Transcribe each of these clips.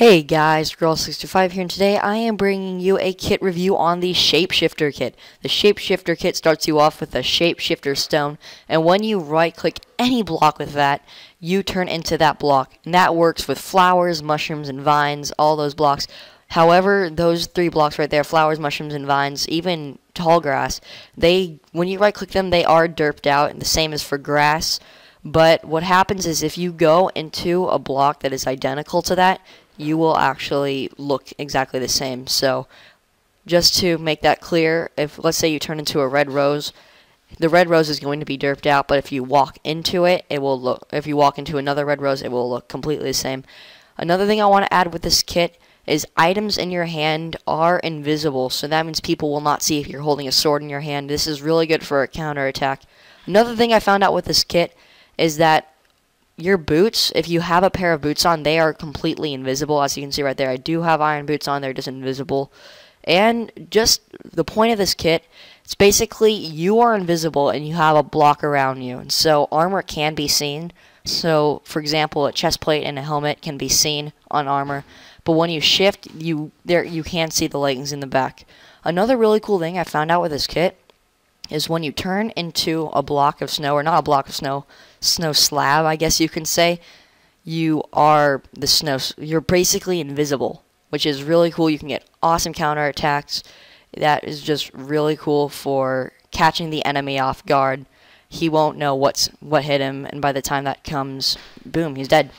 Hey guys, Girl65 here, and today I am bringing you a kit review on the Shapeshifter kit. The Shapeshifter kit starts you off with a Shapeshifter stone, and when you right-click any block with that, you turn into that block. And that works with flowers, mushrooms, and vines, all those blocks. However, those three blocks right there, flowers, mushrooms, and vines, even tall grass, when you right-click them, they are derped out, and the same is for grass. But what happens is if you go into a block that is identical to that, you will actually look exactly the same. So just to make that clear, if let's say you turn into a red rose, the red rose is going to be derped out, but if you walk into it, it will look, if you walk into another red rose, it will look completely the same. Another thing I want to add with this kit is items in your hand are invisible, so that means people will not see if you're holding a sword in your hand. This is really good for a counterattack. Another thing I found out with this kit is that your boots, if you have a pair of boots on, they are completely invisible. As you can see right there, I do have iron boots on, they're just invisible. And just the point of this kit, it's basically you are invisible and you have a block around you. And so armor can be seen. So, for example, a chest plate and a helmet can be seen on armor. But when you shift, you can see the leggings in the back. Another really cool thing I found out with this kit is when you turn into a block of snow, or not a block of snow, snow slab, I guess you can say, you are the snow. You're basically invisible, which is really cool. You can get awesome counterattacks. That is just really cool for catching the enemy off guard. He won't know what hit him, and by the time that comes, boom, he's dead.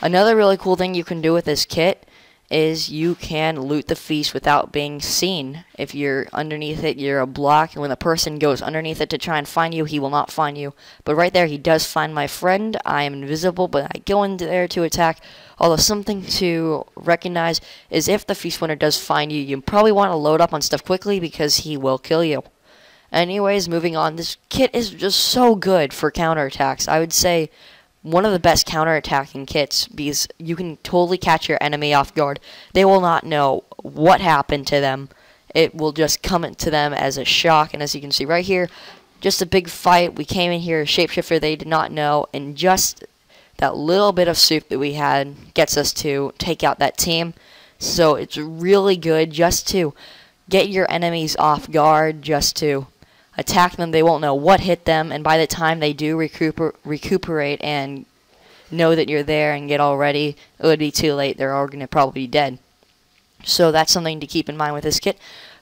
Another really cool thing you can do with this kit is you can loot the feast without being seen. If you're underneath it, you're a block, and when the person goes underneath it to try and find you, he will not find you. But right there, he does find my friend. I am invisible, but I go in there to attack. Although something to recognize is if the feast winner does find you, you probably want to load up on stuff quickly because he will kill you. Anyways, moving on, this kit is just so good for counterattacks. I would say one of the best counterattacking kits because you can totally catch your enemy off guard. They will not know what happened to them. It will just come to them as a shock. And as you can see right here, just a big fight. We came in here, Shapeshifter, they did not know. And just that little bit of soup that we had gets us to take out that team. So it's really good just to get your enemies off guard, just to attack them. They won't know what hit them, and by the time they do recuperate and know that you're there and get all ready, it would be too late. They're all going to probably be dead. So that's something to keep in mind with this kit.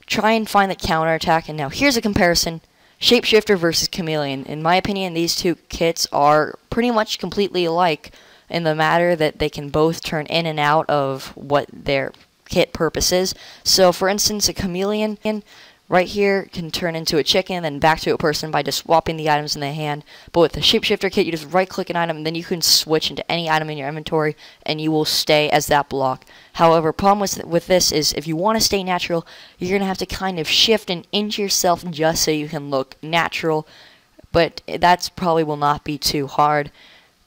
Try and find the counterattack. And now here's a comparison. Shapeshifter versus Chameleon. In my opinion, these two kits are pretty much completely alike in the matter that they can both turn in and out of what their kit purpose is. So for instance, a Chameleon right here can turn into a chicken, then back to a person by just swapping the items in the hand. But with the Shapeshifter kit, you just right-click an item, and then you can switch into any item in your inventory, and you will stay as that block. However, problem with this is if you want to stay natural, you're going to have to kind of shift and inch yourself just so you can look natural. But that's probably will not be too hard.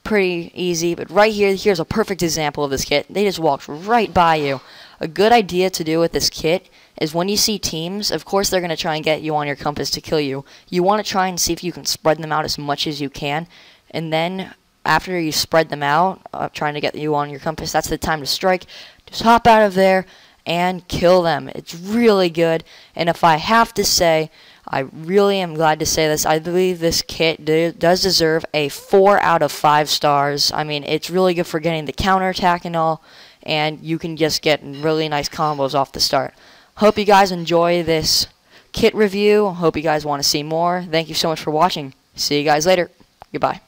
Pretty easy, but right here, here's a perfect example of this kit. They just walked right by you. A good idea to do with this kit is when you see teams, of course they're going to try and get you on your compass to kill you. You want to try and see if you can spread them out as much as you can, and then after you spread them out, trying to get you on your compass, that's the time to strike. Just hop out of there and kill them. It's really good, and if I have to say, I really am glad to say this, I believe this kit does deserve a 4 out of 5 stars. I mean, it's really good for getting the counterattack and all, and you can just get really nice combos off the start. Hope you guys enjoy this kit review. Hope you guys want to see more. Thank you so much for watching. See you guys later. Goodbye.